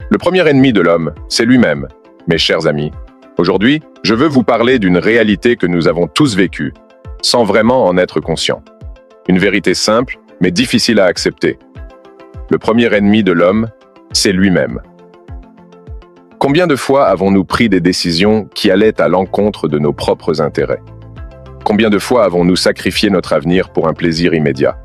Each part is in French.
Le premier ennemi de l'homme, c'est lui-même. Mes chers amis, aujourd'hui, je veux vous parler d'une réalité que nous avons tous vécue, sans vraiment en être conscients. Une vérité simple, mais difficile à accepter. Le premier ennemi de l'homme, c'est lui-même. Combien de fois avons-nous pris des décisions qui allaient à l'encontre de nos propres intérêts? Combien de fois avons-nous sacrifié notre avenir pour un plaisir immédiat?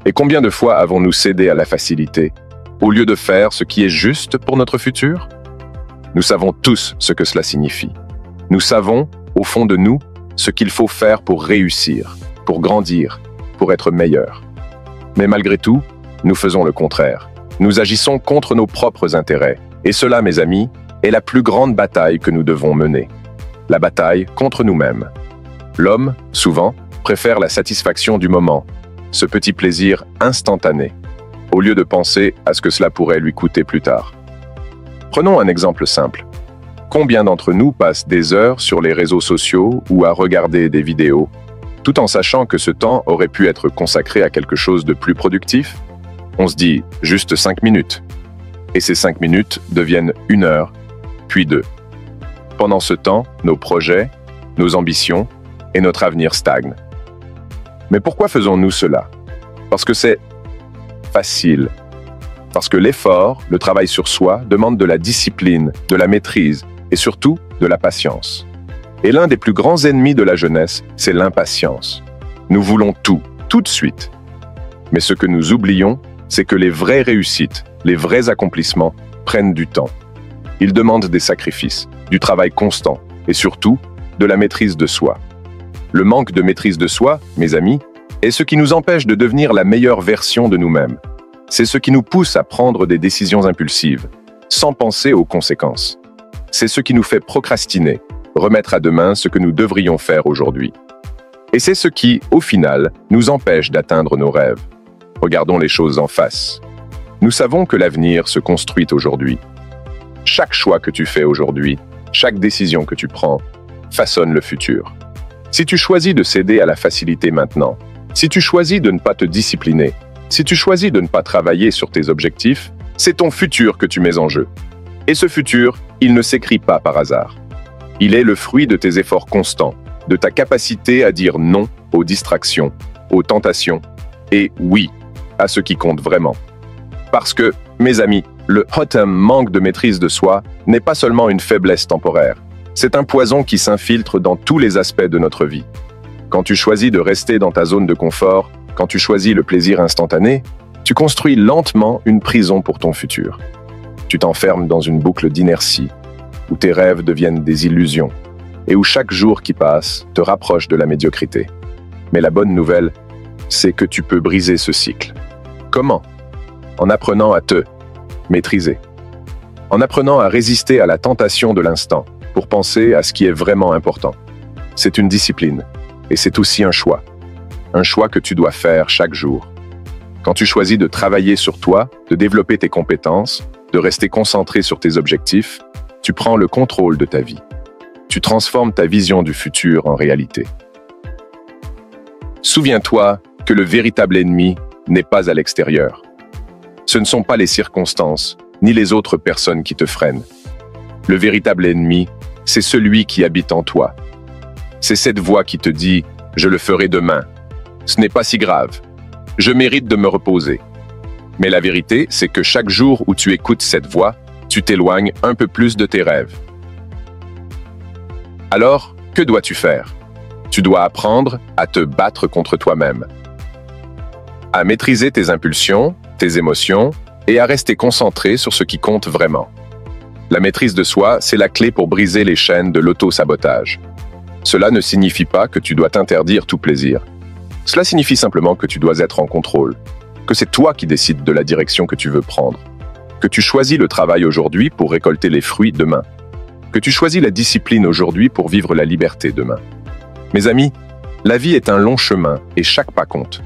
Et combien de fois avons-nous cédé à la facilité, au lieu de faire ce qui est juste pour notre futur? Nous savons tous ce que cela signifie. Nous savons, au fond de nous, ce qu'il faut faire pour réussir, pour grandir, pour être meilleur. Mais malgré tout, nous faisons le contraire. Nous agissons contre nos propres intérêts. Et cela, mes amis, est la plus grande bataille que nous devons mener. La bataille contre nous-mêmes. L'homme, souvent, préfère la satisfaction du moment, ce petit plaisir instantané, au lieu de penser à ce que cela pourrait lui coûter plus tard. Prenons un exemple simple. Combien d'entre nous passent des heures sur les réseaux sociaux ou à regarder des vidéos, tout en sachant que ce temps aurait pu être consacré à quelque chose de plus productif? On se dit juste 5 minutes. Et ces 5 minutes deviennent 1 heure, puis 2. Pendant ce temps, nos projets, nos ambitions et notre avenir stagnent. Mais pourquoi faisons-nous cela? Parce que c'est facile. Parce que l'effort, le travail sur soi, demande de la discipline, de la maîtrise et surtout de la patience. Et l'un des plus grands ennemis de la jeunesse, c'est l'impatience. Nous voulons tout de suite. Mais ce que nous oublions, c'est que les vraies réussites, les vrais accomplissements prennent du temps. Ils demandent des sacrifices, du travail constant et surtout de la maîtrise de soi. Le manque de maîtrise de soi, mes amis, est ce qui nous empêche de devenir la meilleure version de nous-mêmes. C'est ce qui nous pousse à prendre des décisions impulsives, sans penser aux conséquences. C'est ce qui nous fait procrastiner, remettre à demain ce que nous devrions faire aujourd'hui. Et c'est ce qui, au final, nous empêche d'atteindre nos rêves. Regardons les choses en face. Nous savons que l'avenir se construit aujourd'hui. Chaque choix que tu fais aujourd'hui, chaque décision que tu prends, façonne le futur. Si tu choisis de céder à la facilité maintenant, si tu choisis de ne pas te discipliner, si tu choisis de ne pas travailler sur tes objectifs, c'est ton futur que tu mets en jeu. Et ce futur, il ne s'écrit pas par hasard. Il est le fruit de tes efforts constants, de ta capacité à dire non aux distractions, aux tentations, et oui, à ce qui compte vraiment. Parce que, mes amis, le manque de maîtrise de soi n'est pas seulement une faiblesse temporaire. C'est un poison qui s'infiltre dans tous les aspects de notre vie. Quand tu choisis de rester dans ta zone de confort, quand tu choisis le plaisir instantané, tu construis lentement une prison pour ton futur. Tu t'enfermes dans une boucle d'inertie, où tes rêves deviennent des illusions, et où chaque jour qui passe te rapproche de la médiocrité. Mais la bonne nouvelle, c'est que tu peux briser ce cycle. Comment? En apprenant à te maîtriser. En apprenant à résister à la tentation de l'instant, pour penser à ce qui est vraiment important. C'est une discipline, et c'est aussi un choix que tu dois faire chaque jour. Quand tu choisis de travailler sur toi, de développer tes compétences, de rester concentré sur tes objectifs, tu prends le contrôle de ta vie. Tu transformes ta vision du futur en réalité. Souviens-toi que le véritable ennemi n'est pas à l'extérieur. Ce ne sont pas les circonstances, ni les autres personnes qui te freinent. Le véritable ennemi, c'est celui qui habite en toi. C'est cette voix qui te dit « Je le ferai demain. Ce n'est pas si grave. Je mérite de me reposer. » Mais la vérité, c'est que chaque jour où tu écoutes cette voix, tu t'éloignes un peu plus de tes rêves. Alors, que dois-tu faire? Tu dois apprendre à te battre contre toi-même, à maîtriser tes impulsions, tes émotions et à rester concentré sur ce qui compte vraiment. La maîtrise de soi, c'est la clé pour briser les chaînes de l'auto-sabotage. Cela ne signifie pas que tu dois t'interdire tout plaisir. Cela signifie simplement que tu dois être en contrôle, que c'est toi qui décides de la direction que tu veux prendre, que tu choisis le travail aujourd'hui pour récolter les fruits demain, que tu choisis la discipline aujourd'hui pour vivre la liberté demain. Mes amis, la vie est un long chemin et chaque pas compte.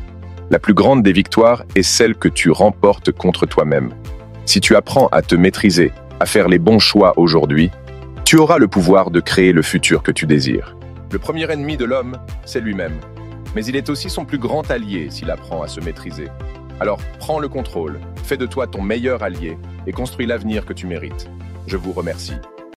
La plus grande des victoires est celle que tu remportes contre toi-même. Si tu apprends à te maîtriser, à faire les bons choix aujourd'hui, tu auras le pouvoir de créer le futur que tu désires. Le premier ennemi de l'homme, c'est lui-même. Mais il est aussi son plus grand allié s'il apprend à se maîtriser. Alors prends le contrôle, fais de toi ton meilleur allié et construis l'avenir que tu mérites. Je vous remercie.